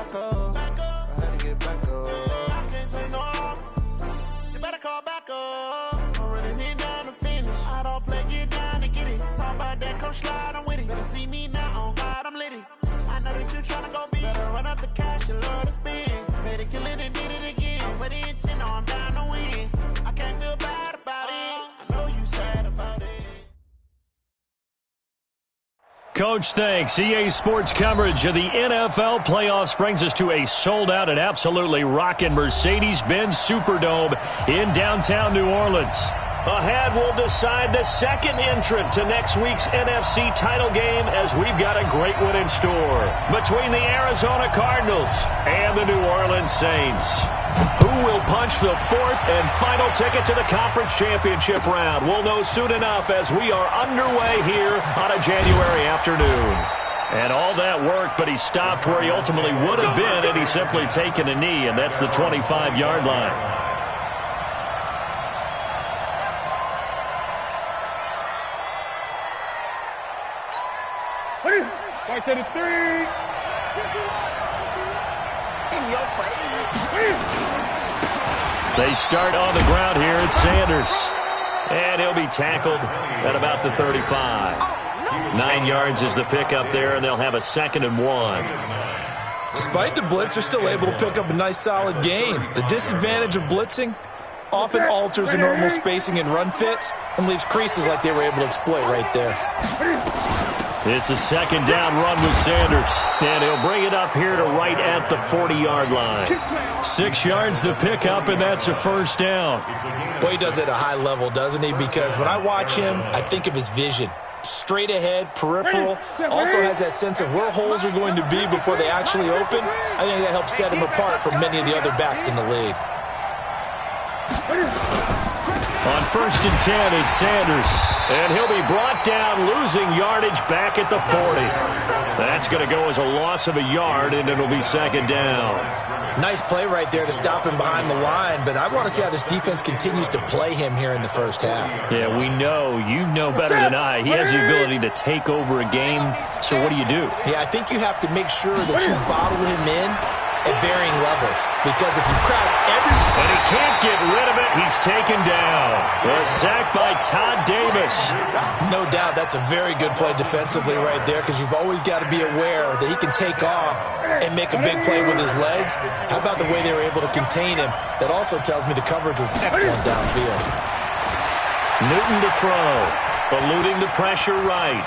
back up. I had to get back up. I can't turn no. You better call back up. I'm running it down to finish. I don't play, get down to get it. Talk about that, come slide, I'm with it. Better see me now, on God, I'm litty. I know that you tryna go big. Better run up the cash, you love to spend. Better kill it and did it again. I'm with the intent, no, I'm down to win. I can't feel bad about it. I know you sad about it. Coach, thanks. EA Sports coverage of the NFL playoffs brings us to a sold-out and absolutely rocking Mercedes-Benz Superdome in downtown New Orleans. Ahead, we'll decide the second entrant to next week's NFC title game as we've got a great one in store between the Arizona Cardinals and the New Orleans Saints. Who will punch the fourth and final ticket to the conference championship round? We'll know soon enough as we are underway here on a January afternoon. And all that worked, but he stopped where he ultimately would have been had he simply taken a knee, and that's the 25-yard line. Right to the 3. In your face. They start on the ground here at Sanders. And he'll be tackled at about the 35. 9 yards is the pickup there, and they'll have a 2nd and 1. Despite the blitz, they're still able to pick up a nice, solid gain. The disadvantage of blitzing often alters the normal spacing and run fits and leaves creases like they were able to exploit right there. It's a 2nd down run with Sanders, and he'll bring it up here to right at the 40-yard line. 6 yards the pickup, and that's a 1st down. Boy, he does it at a high level, doesn't he? Because when I watch him, I think of his vision. Straight ahead, peripheral, also has that sense of where holes are going to be before they actually open. I think that helps set him apart from many of the other backs in the league. On 1st and 10, it's Sanders. And he'll be brought down, losing yardage back at the 40. That's going to go as a loss of a yard, and it'll be 2nd down. Nice play right there to stop him behind the line, but I want to see how this defense continues to play him here in the first half. Yeah, we know. You know better than I. He has the ability to take over a game, so what do you do? Yeah, I think you have to make sure that you bottle him in at varying levels, because if you crowd every... And he can't get rid of it. He's taken down. A sack by Todd Davis. No doubt that's a very good play defensively right there, because you've always got to be aware that he can take off and make a big play with his legs. How about the way they were able to contain him? That also tells me the coverage was excellent downfield. Newton to throw. Eluding the pressure right.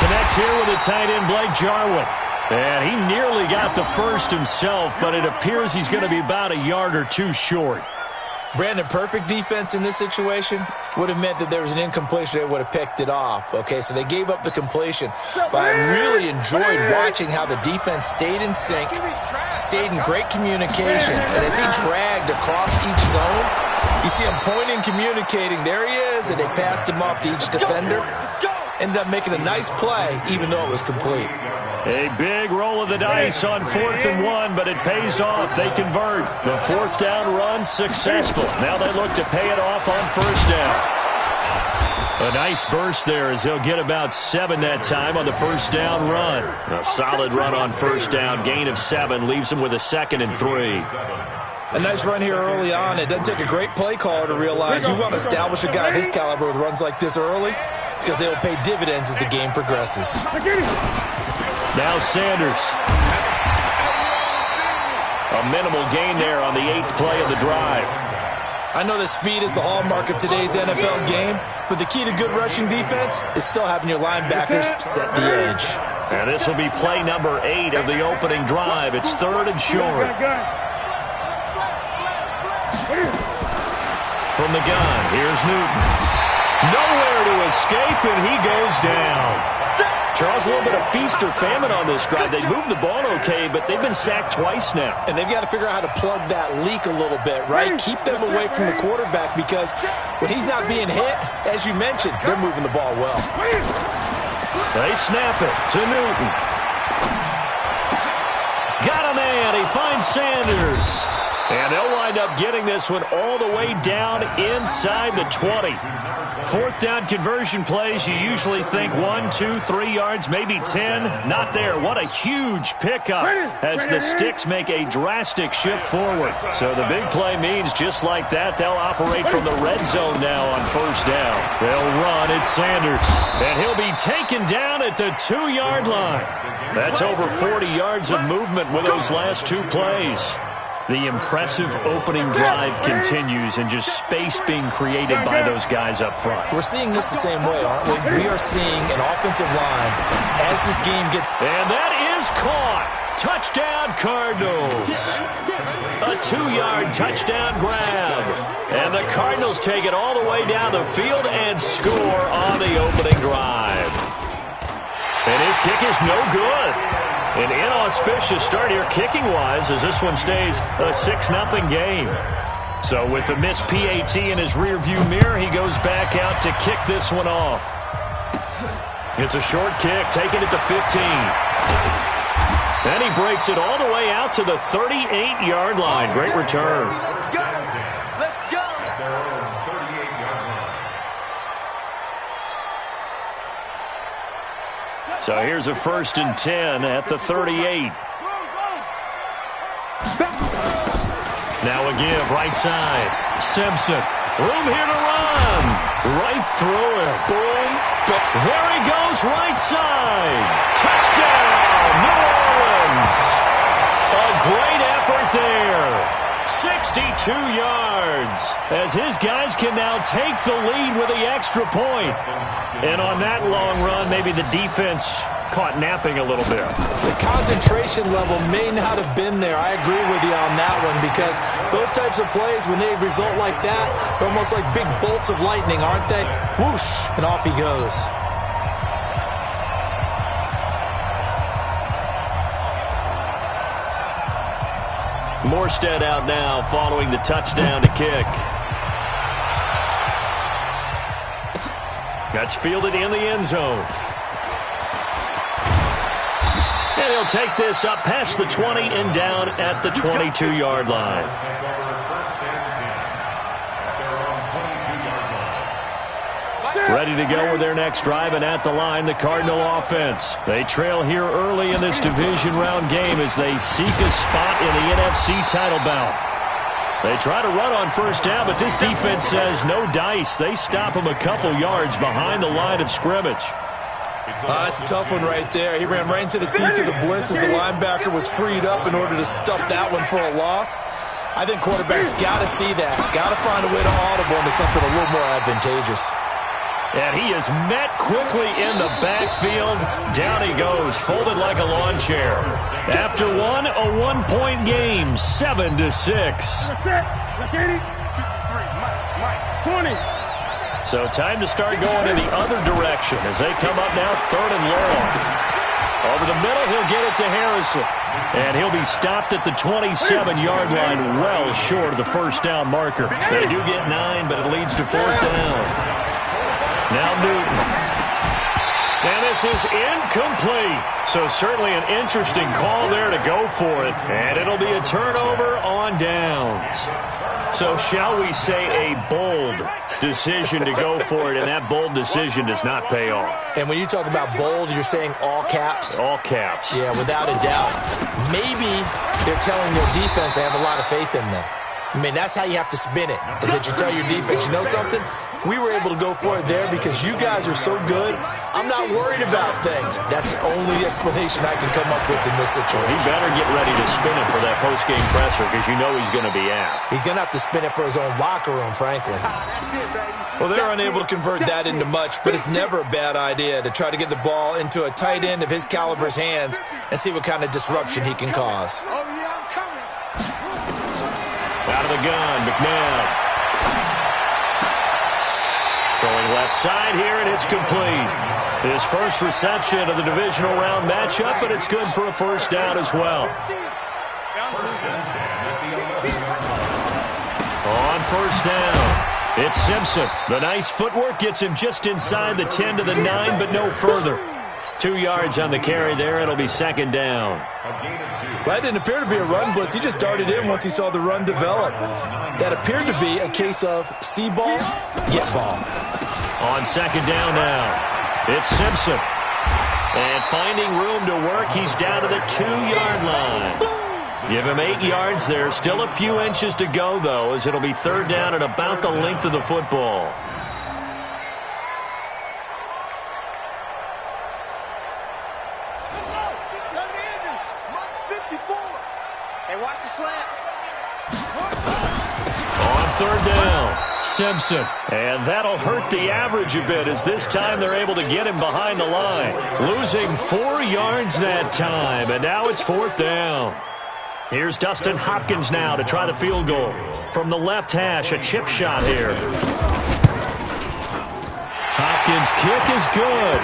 Connects here with the tight end, Blake Jarwin. And he nearly got the first himself, but it appears he's going to be about a yard or two short. Brandon, perfect defense in this situation would have meant that there was an incompletion. They would have picked it off. Okay, so they gave up the completion. But I really enjoyed watching how the defense stayed in sync, stayed in great communication. And as he dragged across each zone, you see him pointing, communicating. There he is, and they passed him off to each defender. Ended up making a nice play, even though it was complete. A big roll of the dice on 4th and 1, but it pays off. They convert. The 4th down run successful. Now they look to pay it off on 1st down. A nice burst there as he'll get about 7 that time on the 1st down run. A solid run on 1st down. Gain of 7 leaves him with a 2nd and 3. A nice run here early on. It doesn't take a great play caller to realize you want to establish a guy of his caliber with runs like this early, because they will pay dividends as the game progresses. Now Sanders. A minimal gain there on the 8th play of the drive. I know that speed is the hallmark of today's NFL game, but the key to good rushing defense is still having your linebackers set the edge. And this will be play number 8 of the opening drive. It's 3rd and short. From the gun, here's Newton. Nowhere to escape, and he goes down. Charles, a little bit of feast or famine on this drive. They moved the ball okay, but they've been sacked twice now. And they've got to figure out how to plug that leak a little bit, right? Keep them away from the quarterback, because when he's not being hit, as you mentioned, they're moving the ball well. They snap it to Newton. Got a man. He finds Sanders. And they'll wind up getting this one all the way down inside the 20. Fourth down conversion plays, you usually think 1, 2, 3 yards, maybe 10. Not there. What a huge pickup as the Sticks make a drastic shift forward. So the big play means just like that, they'll operate from the red zone now on first down. They'll run at Sanders, and he'll be taken down at the 2-yard line. That's over 40 yards of movement with those last 2 plays. The impressive opening drive continues and just space being created by those guys up front. We're seeing this the same way, aren't we? We are seeing an offensive line as this game gets... And that is caught. Touchdown, Cardinals. A 2-yard touchdown grab. And the Cardinals take it all the way down the field and score on the opening drive. And his kick is no good. An inauspicious start here kicking-wise as this one stays a 6-0 game. So with the missed PAT in his rearview mirror, he goes back out to kick this one off. It's a short kick, taken at the 15. Then he breaks it all the way out to the 38-yard line. Great return. Let's go! So here's a 1st and 10 at the 38. Now a give, right side. Simpson, room here to run. Right through it. Boom. There he goes, right side. Touchdown, New Orleans. A great effort there. 62 yards as his guys can now take the lead with the extra point. And on that long run, maybe the defense caught napping a little bit. The concentration level may not have been there. I agree with you on that one because those types of plays, when they result like that, they're almost like big bolts of lightning, aren't they? Whoosh, and off he goes. Morstead out now following the touchdown to kick. That's fielded in the end zone. And he'll take this up past the 20 and down at the 22-yard line. Ready to go with their next drive, and at the line, the Cardinal offense. They trail here early in this division round game as they seek a spot in the NFC title bout. They try to run on first down, but this defense says no dice. They stop him a couple yards behind the line of scrimmage. That's a tough one right there. He ran right into the teeth of the blitz as the linebacker was freed up in order to stuff that one for a loss. I think quarterbacks got to see that. Got to find a way to audible into something a little more advantageous. And he is met quickly in the backfield. Down he goes, folded like a lawn chair. After one, a one-point game, 7-6. 20. So time to start going in the other direction as they come up now, 3rd and long. Over the middle, he'll get it to Harrison. And he'll be stopped at the 27-yard line, well short of the first down marker. They do get 9, but it leads to 4th down. Now Newton. And this is incomplete. So certainly an interesting call there to go for it. And it'll be a turnover on downs. So shall we say a bold decision to go for it, and that bold decision does not pay off. And when you talk about bold, you're saying all caps? All caps. Yeah, without a doubt. Maybe they're telling their defense they have a lot of faith in them. I mean, that's how you have to spin it, is that you tell your defense, you know something? We were able to go for it there because you guys are so good. I'm not worried about things. That's the only explanation I can come up with in this situation. He better get ready to spin it for that post-game presser because you know he's going to be out. He's going to have to spin it for his own locker room, frankly. Well, they're unable to convert that into much, but it's never a bad idea to try to get the ball into a tight end of his caliber's hands and see what kind of disruption he can cause. Out of the gun, McNabb. Throwing left side here, and it's complete. His first reception of the divisional round matchup, but it's good for a first down as well. On first down, it's Simpson. The nice footwork gets him just inside the 10 to the 9, but no further. 2 yards on the carry there. It'll be second down. Well, that didn't appear to be a run blitz. He just darted in once he saw the run develop. That appeared to be a case of see ball, get ball. On second down now, it's Simpson. And finding room to work, he's down to the 2-yard line. Give him 8 yards there. Still a few inches to go, though, as it'll be third down at about the length of the football. On third down, Simpson. And that'll hurt the average a bit, as this time they're able to get him behind the line. Losing 4 yards that time, and now it's fourth down. Here's Dustin Hopkins now to try the field goal. From the left hash, a chip shot here. Hopkins' kick is good.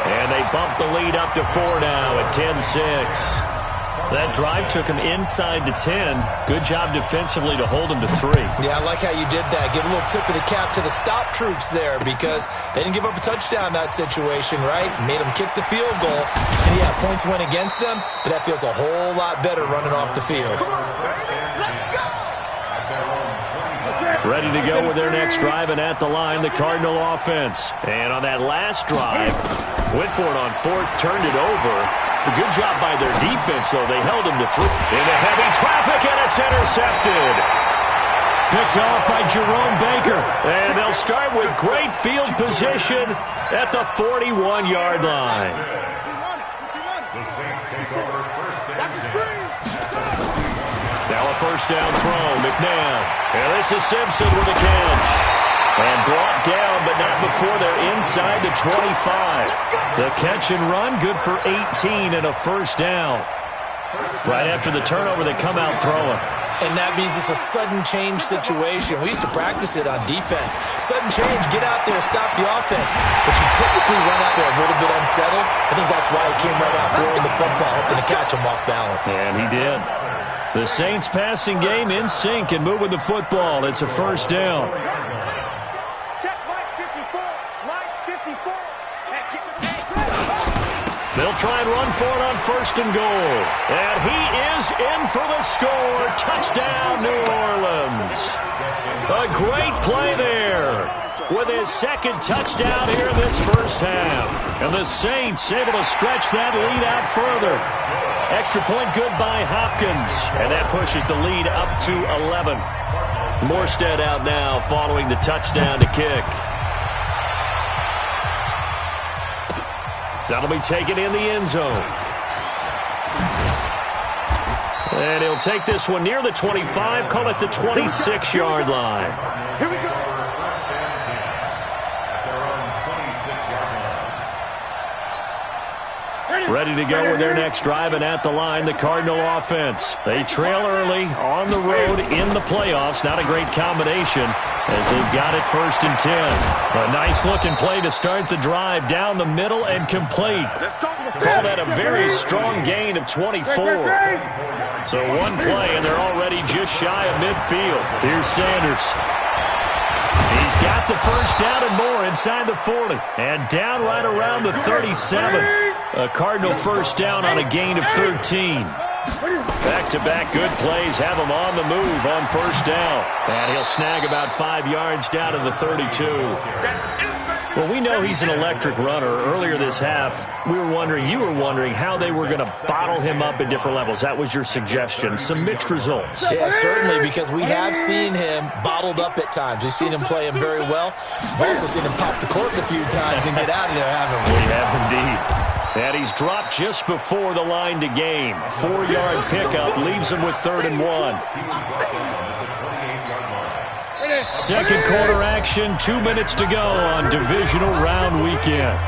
And they bump the lead up to 4 now at 10-6. That drive took him inside the 10. Good job defensively to hold him to 3. Yeah, I like how you did that. Give a little tip of the cap to the stop troops there, because they didn't give up a touchdown in that situation, right? Made them kick the field goal. And yeah, points went against them, but that feels a whole lot better running off the field. Ready to go with their next drive, and at the line, the Cardinal offense. And on that last drive, went for it on fourth, turned it over. A good job by their defense, though. They held him to 3. Into heavy traffic, and it's intercepted. Picked off by Jerome Baker. And they'll start with great field position at the 41-yard line. The Saints take over first and 10. Now a first down throw, McNabb. And this is Simpson with a catch. And brought down, but not before they're inside the 25. The catch and run, good for 18 and a first down. Right after the turnover, they come out throwing. And that means it's a sudden change situation. We used to practice it on defense. Sudden change, get out there, stop the offense. But you typically run out there a little bit unsettled. I think that's why he came right out throwing the football, hoping to catch him off balance. And he did. The Saints passing game in sync and moving the football. It's a first down. They'll try and run for it on first and goal. And he is in for the score. Touchdown, New Orleans. A great play there with his second touchdown here in this first half. And the Saints able to stretch that lead out further. Extra point good by Hopkins. And that pushes the lead up to 11. Morstead out now following the touchdown to kick. That'll be taken in the end zone. And he'll take this one near the 25, call it the 26-yard line. Here we go. First and 10 at their own 26-yard line. Ready to go with their next drive, and at the line, the Cardinal offense. They trail early on the road in the playoffs. Not a great combination as they've got it first and 10. A nice-looking play to start the drive down the middle and complete. Call that a very strong gain of 24. So one play, and they're already just shy of midfield. Here's Sanders. He's got the first down and more inside the 40. And down right around the 37. A Cardinal first down on a gain of 13. Back-to-back good plays have him on the move on first down. And he'll snag about 5 yards down to the 32. Well, we know he's an electric runner. Earlier this half, you were wondering how they were going to bottle him up at different levels. That was your suggestion. Some mixed results. Yeah, certainly, because we have seen him bottled up at times. We've seen him play him very well. We've also seen him pop the cork a few times and get out of there, haven't we? We have indeed. And he's dropped just before the line to gain. 4-yard pickup leaves him with 3rd and 1. Second quarter action, 2 minutes to go on divisional round weekend.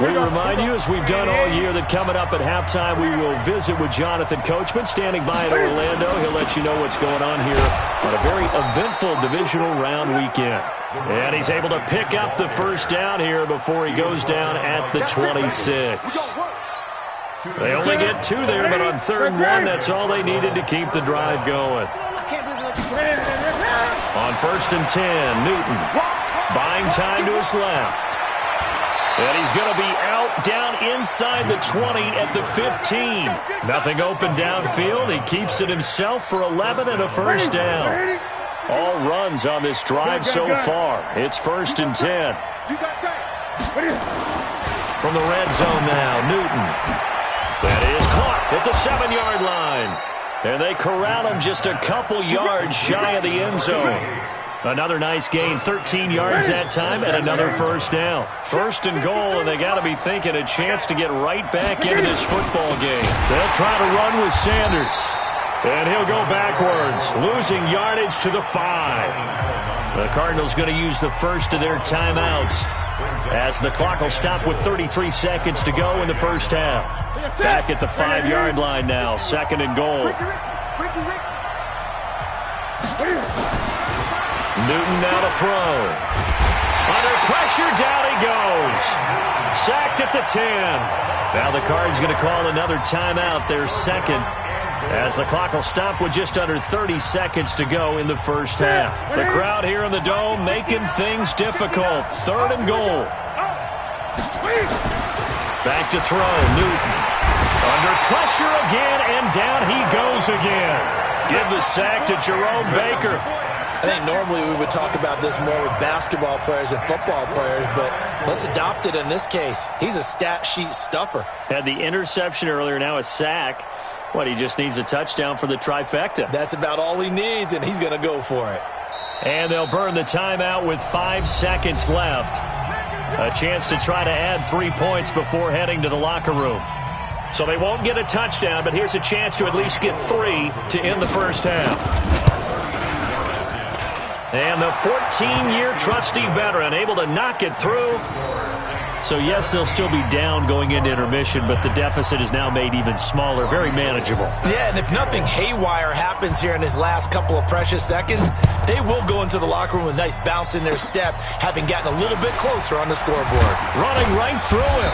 We remind you, as we've done all year, that coming up at halftime, we will visit with Jonathan Coachman, standing by in Orlando. He'll let you know what's going on here on a very eventful divisional round weekend. And he's able to pick up the first down here before he goes down at the 26. They only get 2 there, but on 3rd and 1, that's all they needed to keep the drive going. On 1st and 10, Newton. Buying time to his left. And he's going to be out down inside the 20 at the 15. Nothing open downfield. He keeps it himself for 11 and a first down. All runs on this drive so far. It's 1st and 10. From the red zone now, Newton. That is caught at the 7-yard line. And they corral him just a couple yards shy of the end zone. Another nice gain, 13 yards that time, and another first down. 1st and goal, and they got to be thinking a chance to get right back into this football game. They'll try to run with Sanders. And he'll go backwards, losing yardage to the 5. The Cardinals going to use the first of their timeouts as the clock will stop with 33 seconds to go in the first half. Back at the 5-yard line now, 2nd and goal. Newton now to throw. Under pressure, down he goes. Sacked at the 10. Now the Cards going to call another timeout, their second, as the clock will stop with just under 30 seconds to go in the first half. The crowd here in the Dome making things difficult. 3rd and goal. Back to throw, Newton. Under pressure again, and down he goes again. Give the sack to Jerome Baker. I think normally we would talk about this more with basketball players and football players, but let's adopt it in this case. He's a stat sheet stuffer. Had the interception earlier, now a sack. What, he just needs a touchdown for the trifecta. That's about all he needs, and he's going to go for it. And they'll burn the timeout with 5 seconds left. A chance to try to add 3 points before heading to the locker room. So they won't get a touchdown, but here's a chance to at least get 3 to end the first half. And the 14-year trusty veteran able to knock it through. So, yes, they'll still be down going into intermission, but the deficit is now made even smaller, very manageable. Yeah, and if nothing haywire happens here in his last couple of precious seconds, they will go into the locker room with a nice bounce in their step, having gotten a little bit closer on the scoreboard. Running right through him.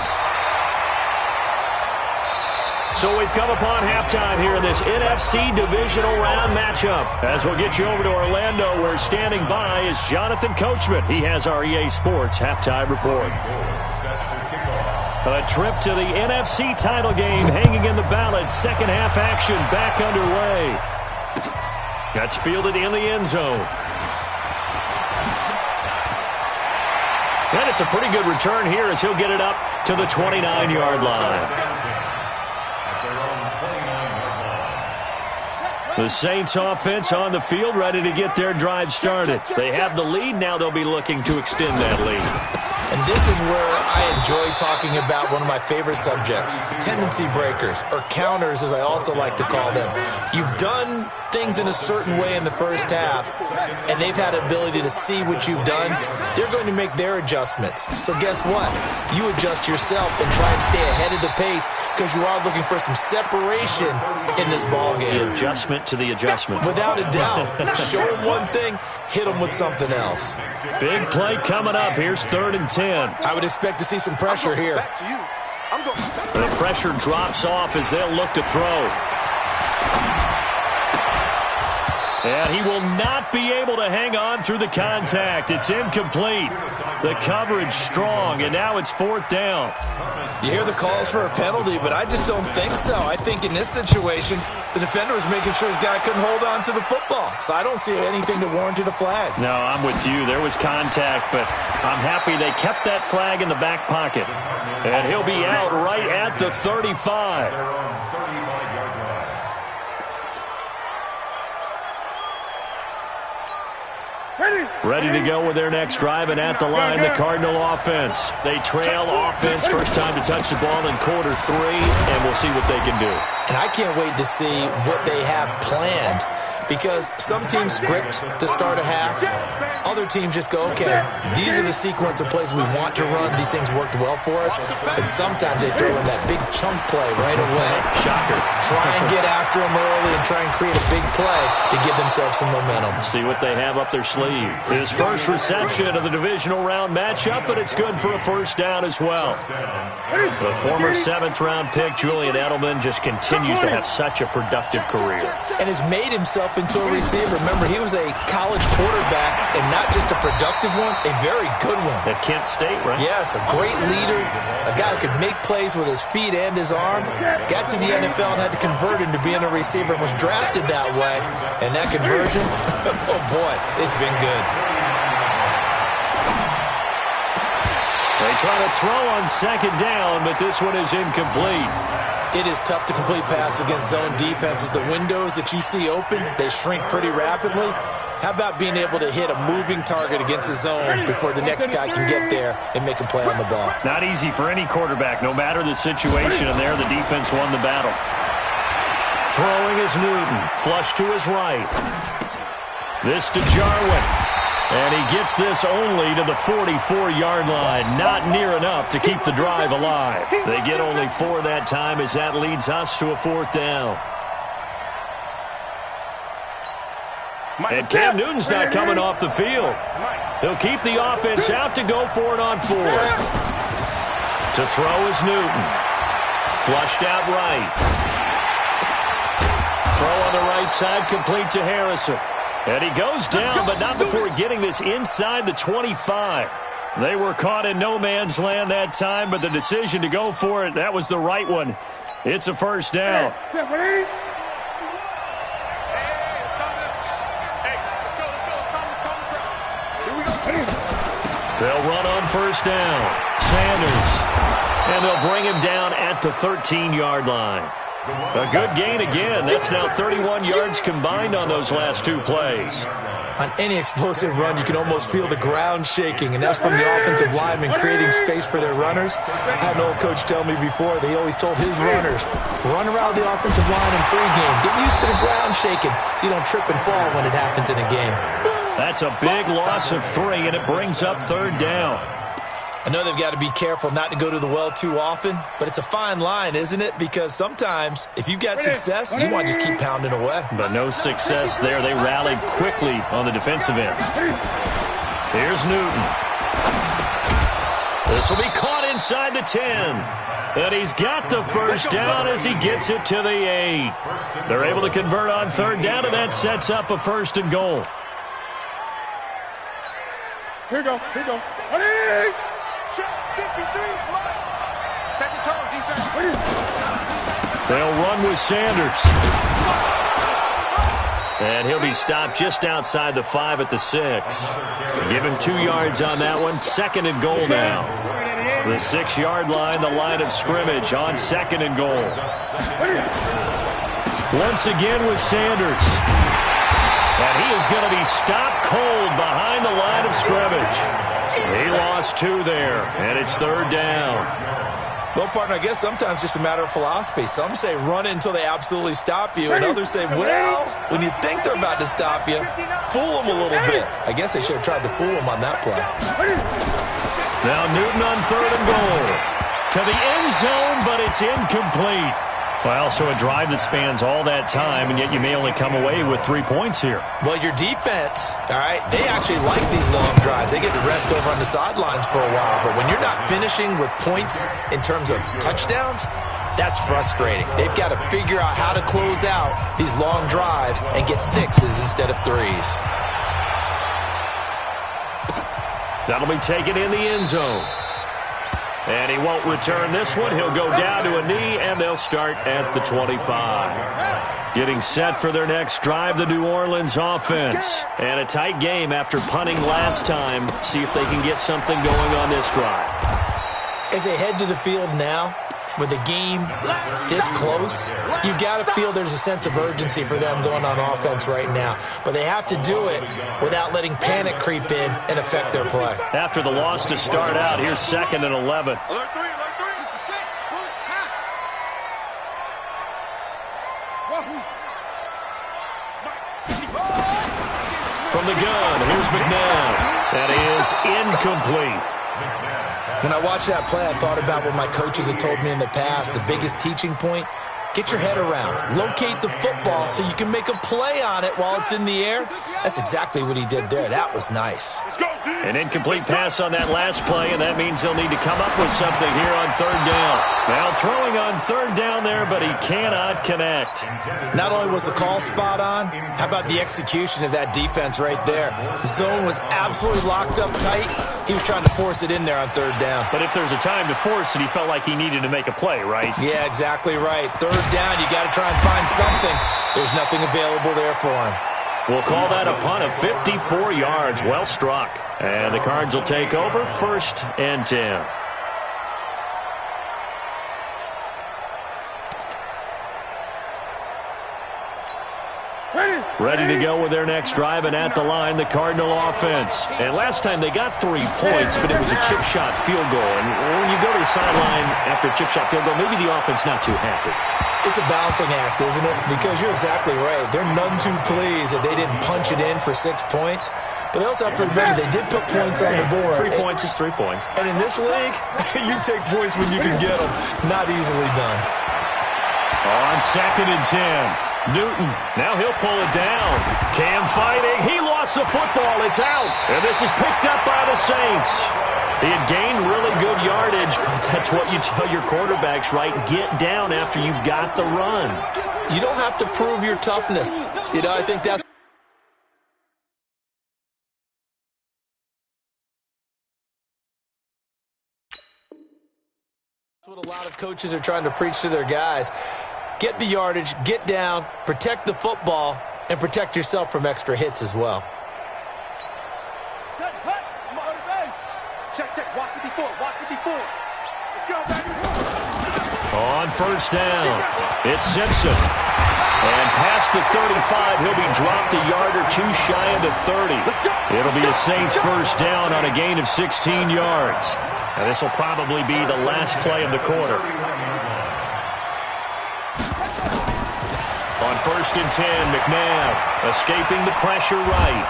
So we've come upon halftime here in this NFC divisional round matchup. As we'll get you over to Orlando, where standing by is Jonathan Coachman. He has our EA Sports halftime report. A trip to the NFC title game hanging in the balance. Second half action back underway. That's fielded in the end zone. And it's a pretty good return here as he'll get it up to the 29-yard line. The Saints offense on the field, ready to get their drive started. They have the lead. Now they'll be looking to extend that lead. And this is where I enjoy talking about one of my favorite subjects, tendency breakers, or counters as I also like to call them. You've done things in a certain way in the first half, and they've had the ability to see what you've done. They're going to make their adjustments. So guess what? You adjust yourself and try and stay ahead of the pace because you are looking for some separation in this ballgame. The adjustment to the adjustment. Without a doubt. Show them one thing, hit them with something else. Big play coming up. Here's 3rd and 10. I would expect to see some pressure here. The pressure drops off as they'll look to throw. And he will not be able to hang on through the contact. It's incomplete. The coverage strong, and now it's 4th down. You hear the calls for a penalty, but I just don't think so. I think in this situation, the defender was making sure his guy couldn't hold on to the football. So I don't see anything to warrant a flag. No, I'm with you. There was contact, but I'm happy they kept that flag in the back pocket. And he'll be out right at the 35. Ready to go with their next drive, and at the line, the Cardinal offense. They trail offense, first time to touch the ball in quarter 3, and we'll see what they can do. And I can't wait to see what they have planned, because some teams script to start a half. Other teams just go, okay, these are the sequence of plays we want to run. These things worked well for us. And sometimes they throw in that big chunk play right away. Shocker. Try and get after them early and try and create a big play to give themselves some momentum. See what they have up their sleeve. His first reception of the divisional round matchup, but it's good for a first down as well. The former 7th-round pick, Julian Edelman, just continues to have such a productive career. And has made himself into a receiver. Remember, he was a college quarterback, and not just a productive one, a very good one. At Kent State, right? Yes, a great leader, a guy who could make plays with his feet and his arm. Got to the NFL and had to convert into being a receiver and was drafted that way. And that conversion, oh boy, it's been good. They try to throw on second down, but this one is incomplete. It is tough to complete passes against zone defenses. The windows that you see open, they shrink pretty rapidly. How about being able to hit a moving target against a zone before the next guy can get there and make a play on the ball? Not easy for any quarterback, no matter the situation, and there the defense won the battle. Throwing is Newton, flush to his right. This to Jarwin. And he gets this only to the 44-yard line. Not near enough to keep the drive alive. They get only 4 that time as that leads us to a 4th down. And Cam Newton's not coming off the field. He'll keep the offense out to go for it on 4th. To throw is Newton. Flushed out right. Throw on the right side, complete to Harrison. And he goes down, but not before getting this inside the 25. They were caught in no man's land that time, but the decision to go for it, that was the right one. It's a 1st down. They'll run on 1st down. Sanders. And they'll bring him down at the 13-yard line. A good gain again. That's now 31 yards combined on those last 2 plays. On any explosive run, you can almost feel the ground shaking, and that's from the offensive linemen creating space for their runners. I had an old coach tell me before, they always told his runners, run around the offensive line in pregame. Get used to the ground shaking so you don't trip and fall when it happens in a game. That's a big loss of 3, and it brings up 3rd down. I know they've got to be careful not to go to the well too often, but it's a fine line, isn't it? Because sometimes, if you've got success, you want to just keep pounding away. But no success there. They rallied quickly on the defensive end. Here's Newton. This will be caught inside the 10. And he's got the 1st down as he gets it to the 8. They're able to convert on 3rd down, and that sets up a 1st and goal. Here we go. Ready? Set the tone, defense. They'll run with Sanders. And he'll be stopped just outside the 5 at the 6. Give him 2 yards on that one. 2nd and goal now. The 6-yard line, the line of scrimmage on 2nd and goal. Once again with Sanders. And he is going to be stopped cold behind the line of scrimmage. He lost 2 there, and it's 3rd down. Well, partner, I guess sometimes it's just a matter of philosophy. Some say run until they absolutely stop you, and others say, well, when you think they're about to stop you, fool them a little bit. I guess they should have tried to fool them on that play. Now Newton on 3rd and goal. To the end zone, but it's incomplete. Well, so a drive that spans all that time, and yet you may only come away with 3 points here. Well, your defense, all right, they actually like these long drives. They get to rest over on the sidelines for a while. But when you're not finishing with points in terms of touchdowns, that's frustrating. They've got to figure out how to close out these long drives and get 6s instead of 3s. That'll be taken in the end zone. And he won't return this one. He'll go down to a knee, and they'll start at the 25. Getting set for their next drive, the New Orleans offense. And a tight game after punting last time. See if they can get something going on this drive. As they head to the field now, with the game this close, you've got to feel there's a sense of urgency for them going on offense right now. But they have to do it without letting panic creep in and affect their play. After the loss to start out, here's 2nd and 11. From the gun, here's McNabb. That is incomplete. When I watched that play, I thought about what my coaches had told me in the past. The biggest teaching point, get your head around. Locate the football so you can make a play on it while it's in the air. That's exactly what he did there. That was nice. Let's go. An incomplete pass on that last play, and that means they'll need to come up with something here on third down. Now throwing on third down there, but he cannot connect. Not only was the call spot on, how about the execution of that defense right there? The zone was absolutely locked up tight. He was trying to force it in there on third down. But if there's a time to force it, he felt like he needed to make a play, right? Yeah, exactly right. Third down, you got to try and find something. There's nothing available there for him. We'll call that a punt of 54 yards. Well struck. And the Cards will take over, 1st and 10. Ready to go with their next drive, and at the line, the Cardinal offense. And last time they got 3 points, but it was a chip shot field goal. And when you go to the sideline after a chip shot field goal, maybe the offense not too happy. It's a balancing act, isn't it? Because you're exactly right. They're none too pleased that they didn't punch it in for 6 points. But they also have to remember they did put points on the board. 3 points is 3 points. And in this league, you take points when you can get them. Not easily done. On 2nd and 10. Newton, now he'll pull it down. Cam fighting. He lost the football. It's out. And this is picked up by the Saints. He had gained really good yardage. That's what you tell your quarterbacks, right? Get down after you've got the run. You don't have to prove your toughness. You know, I think that's what a lot of coaches are trying to preach to their guys. Get the yardage, get down, protect the football, and protect yourself from extra hits as well. Set, hut. I'm on the base. Check, check. Walk 54. Walk 54. Let's go, baby. On 1st down, it's Simpson. And past the 35, he'll be dropped a yard or 2 shy of the 30. It'll be a Saints 1st down on a gain of 16 yards. Now this will probably be the last play of the quarter. On 1st and 10, McNabb escaping the pressure right.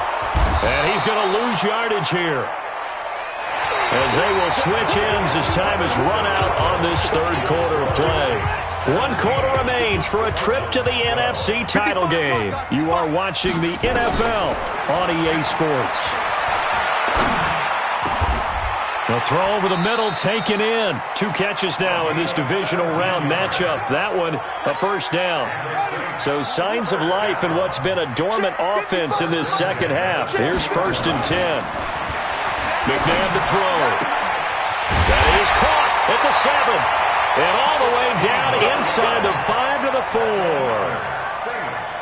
And he's going to lose yardage here, as they will switch ends as time is run out on this 3rd quarter of play. 1 quarter remains for a trip to the NFC title game. You are watching the NFL on EA Sports. The throw over the middle, taken in. 2 catches now in this divisional round matchup. That one, a 1st down. So signs of life in what's been a dormant offense in this 2nd half. Here's 1st and 10. McNabb to throw. That is caught at the 7. And all the way down inside the 5 to the 4.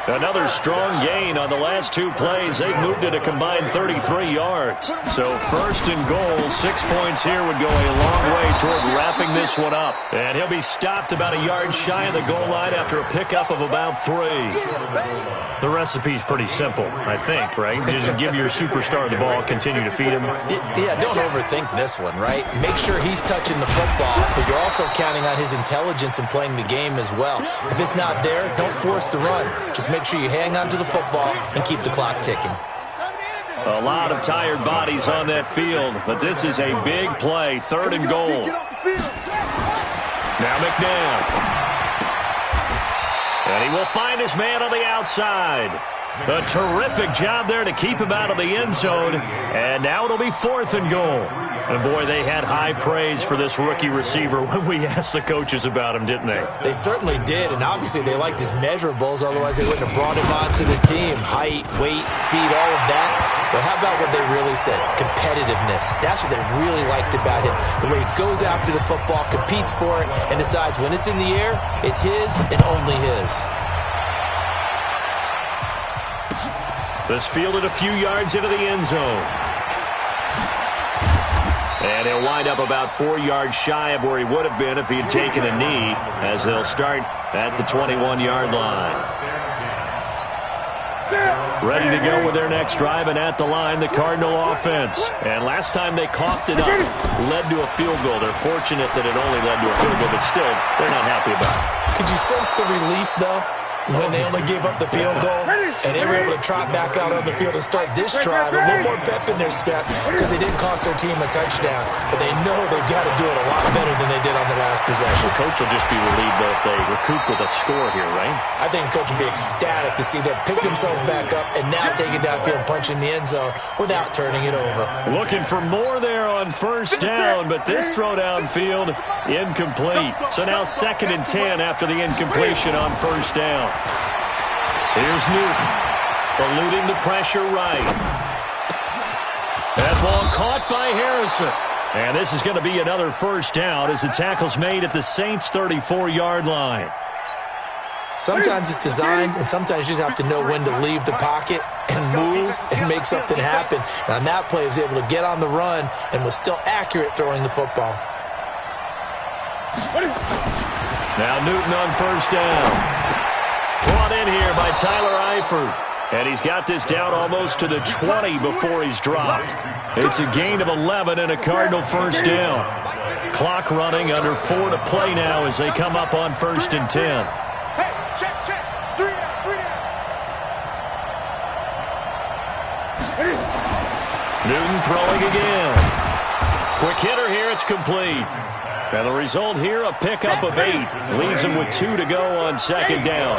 Another strong gain on the last 2 plays. They've moved it a combined 33 yards. So 1st and goal, 6 points here would go a long way toward wrapping this one up. And he'll be stopped about a yard shy of the goal line after a pickup of about 3. The recipe's pretty simple, I think, right? Just give your superstar the ball, continue to feed him. Yeah, don't overthink this one, right? Make sure he's touching the football, but you're also counting on his intelligence in playing the game as well. If it's not there, don't force the run. Just make sure you hang on to the football and keep the clock ticking. A lot of tired bodies on that field, but this is a big play. 3rd and goal. Now McNabb. And he will find his man on the outside. A terrific job there to keep him out of the end zone. And now it'll be 4th and goal. And, boy, they had high praise for this rookie receiver when we asked the coaches about him, didn't they? They certainly did, and obviously they liked his measurables, otherwise they wouldn't have brought him onto the team. Height, weight, speed, all of that. But how about what they really said? Competitiveness. That's what they really liked about him. The way he goes after the football, competes for it, and decides when it's in the air, it's his and only his. This fielded a few yards into the end zone. And he'll wind up about 4 yards shy of where he would have been if he had taken a knee, as they'll start at the 21-yard line. Ready to go with their next drive, and at the line, the Cardinal offense. And last time they coughed it up, led to a field goal. They're fortunate that it only led to a field goal, but still, they're not happy about it. Could you sense the relief, though, when they only gave up the field goal? and they were able to trot back out on the field and start this drive. A little more pep in their step because they didn't cost their team a touchdown. But they know they've got to do it a lot better than they did on the last possession. The coach will just be relieved, though, if they recoup with a score here, right? I think the coach will be ecstatic to see them pick themselves back up and now take it downfield and punch in the end zone without turning it over. Looking for more there on first down, but this throw downfield incomplete. So now 2nd and 10 after the incompletion on first down. Here's Newton, eluding the pressure right. That ball caught by Harrison. And this is going to be another first down as the tackle's made at the Saints' 34-yard line. Sometimes it's designed, and sometimes you just have to know when to leave the pocket and move and make something happen. And on that play, he was able to get on the run and was still accurate throwing the football. Now Newton on first down. Brought in here by Tyler Eifert. And he's got this down almost to the 20 before he's dropped. It's a gain of 11 and a Cardinal first down. Clock running, under 4 to play now as they come up on 1st and 10. Hey, check. 3 out. Newton throwing again. Quick hitter here, it's complete. And the result here, a pickup of 8. Leaves him with 2 to go on 2nd down.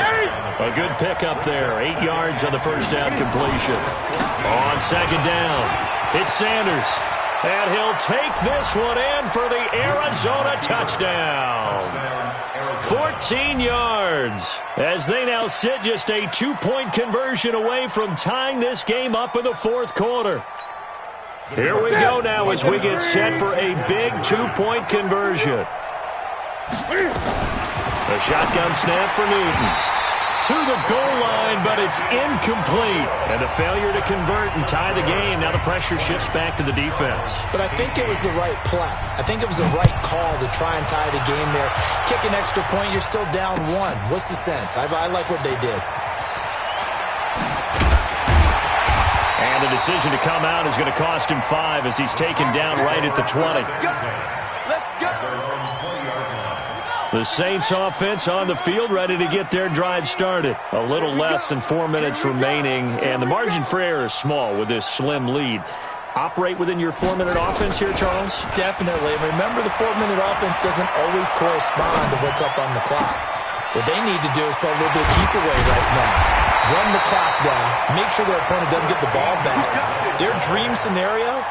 A good pickup there. 8 yards on the first down completion. On 2nd down, it's Sanders. And he'll take this one in for the Arizona touchdown. 14 yards. As they now sit just a 2-point conversion away from tying this game up in the 4th quarter. Here we go now as we get set for a big 2-point conversion. A shotgun snap for Newton. To the goal line, but it's incomplete. And a failure to convert and tie the game. Now the pressure shifts back to the defense. But I think it was the right play. I think it was the right call to try and tie the game there. Kick an extra point, you're still down 1. What's the sense? I like what they did. And the decision to come out is going to cost him 5 as he's taken down right at the 20. The Saints offense on the field ready to get their drive started. A little less than 4 minutes remaining, and the margin for error is small with this slim lead. Operate within your 4-minute offense here, Charles? Definitely. Remember, the 4-minute offense doesn't always correspond to what's up on the clock. What they need to do is put a little bit of keep away right now. Run the clock down. Make sure their opponent doesn't get the ball back. Their dream scenario,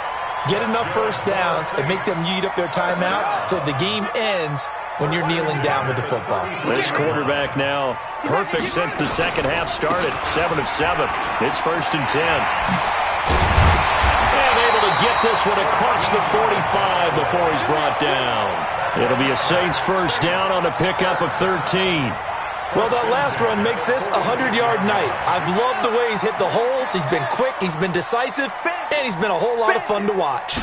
get enough first downs and make them eat up their timeouts so the game ends when you're kneeling down with the football. This quarterback now perfect since the second half started. 7 of 7. It's 1st and 10. And able to get this one across the 45 before he's brought down. It'll be a Saints first down on a pickup of 13. Well, that last run makes this a 100-yard night. I've loved the way he's hit the holes. He's been quick, he's been decisive, and he's been a whole lot of fun to watch.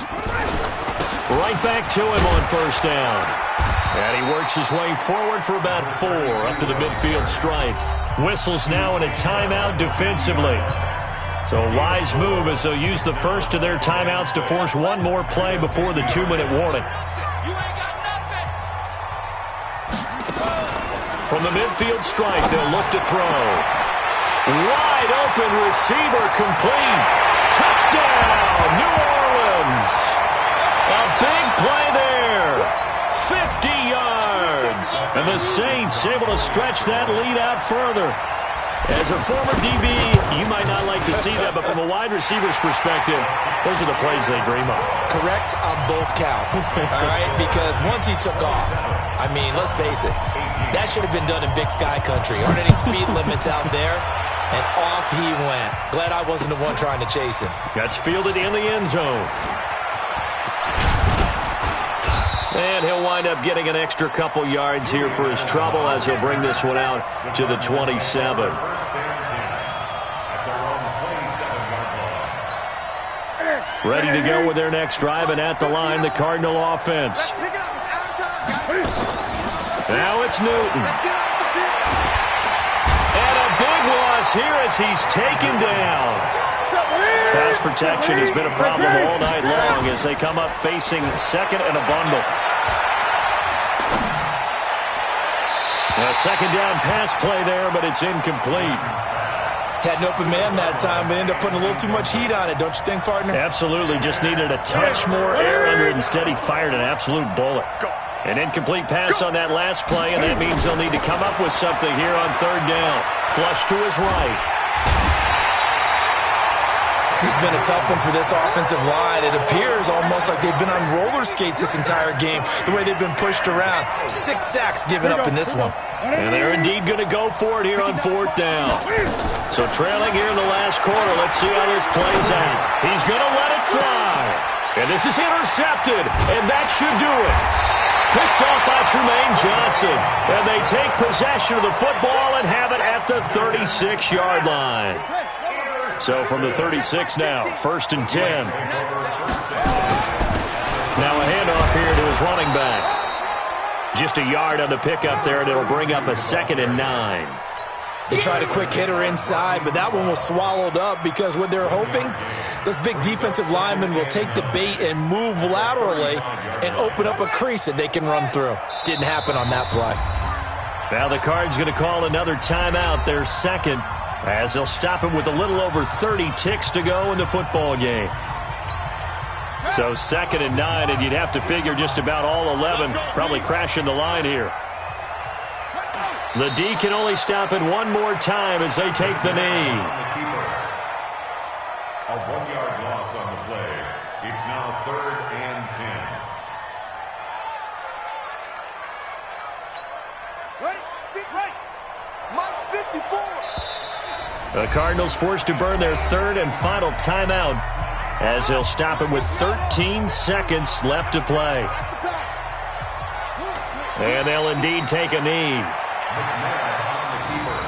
Right back to him on first down. And he works his way forward for about 4 up to the midfield stripe. Whistles now in a timeout defensively. So a wise move as they'll use the first of their timeouts to force one more play before the 2-minute warning. From the midfield strike, they'll look to throw. Wide open receiver complete. Touchdown, New Orleans. A big play there. 50 yards. And the Saints able to stretch that lead out further. As a former DB, you might not like to see that, but from a wide receiver's perspective, those are the plays they dream of. Correct on both counts, all right? Because once he took off, I mean, let's face it, that should have been done in Big Sky Country. Aren't any speed limits out there? And off he went. Glad I wasn't the one trying to chase him. That's fielded in the end zone. And he'll wind up getting an extra couple yards here for his trouble as he'll bring this one out to the 27. Ready to go with their next drive, and at the line, the Cardinal offense. Now it's Newton. And a big loss here as he's taken down. Pass protection has been a problem all night long as they come up facing second and a bundle. A second down pass play there, but it's incomplete. Had an open man that time, but ended up putting a little too much heat on it, don't you think, partner? Absolutely. Just needed a touch more air under it. Instead, he fired an absolute bullet. An incomplete pass on that last play, and that means they'll need to come up with something here on third down. Flush to his right. It's been a tough one for this offensive line. It appears almost like they've been on roller skates this entire game, the way they've been pushed around. 6 sacks given up in this one. And they're indeed going to go for it here on fourth down. So trailing here in the last quarter, let's see how this plays out. He's going to let it fly. And this is intercepted, and that should do it. Picked off by Tremaine Johnson. And they take possession of the football and have it at the 36-yard line. So from the 36 now, 1st and 10. Now a handoff here to his running back. Just a yard on the pickup there, and it'll bring up a 2nd and 9. They tried a quick hitter inside, but that one was swallowed up because what they're hoping, those big defensive linemen will take the bait and move laterally and open up a crease that they can run through. Didn't happen on that play. Now the Cards going to call another timeout, their second, as they'll stop him with a little over 30 ticks to go in the football game. So 2nd and 9, and you'd have to figure just about all 11 probably crashing the line here. The D can only stop it one more time as they take the knee. A 1-yard loss on the play. It's now 3rd and 10. Right, feet right. Mike 54. The Cardinals forced to burn their 3rd and final timeout as they'll stop it with 13 seconds left to play. And they'll indeed take a knee. McNair on the keeper.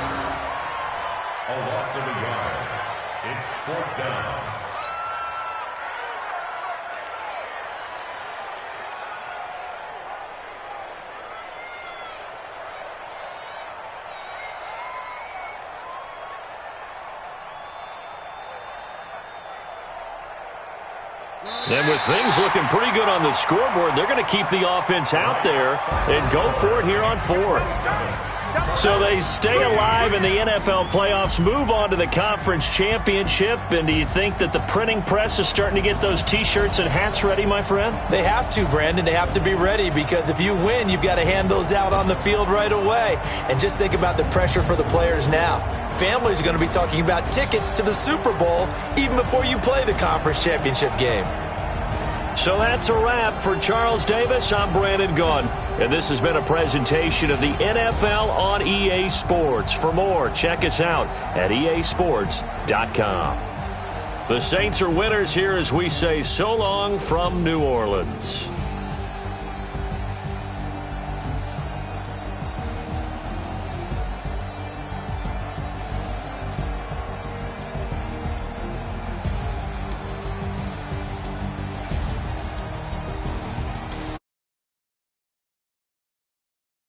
A loss of a yard. It's 4th down. And with things looking pretty good on the scoreboard, they're going to keep the offense out there and go for it here on 4th. So they stay alive in the NFL playoffs, move on to the conference championship. And do you think that the printing press is starting to get those T-shirts and hats ready, my friend? They have to, Brandon. They have to be ready because if you win, you've got to hand those out on the field right away. And just think about the pressure for the players now. Families are going to be talking about tickets to the Super Bowl even before you play the conference championship game. So that's a wrap. For Charles Davis, I'm Brandon Gunn. And this has been a presentation of the NFL on EA Sports. For more, check us out at easports.com. The Saints are winners here as we say so long from New Orleans.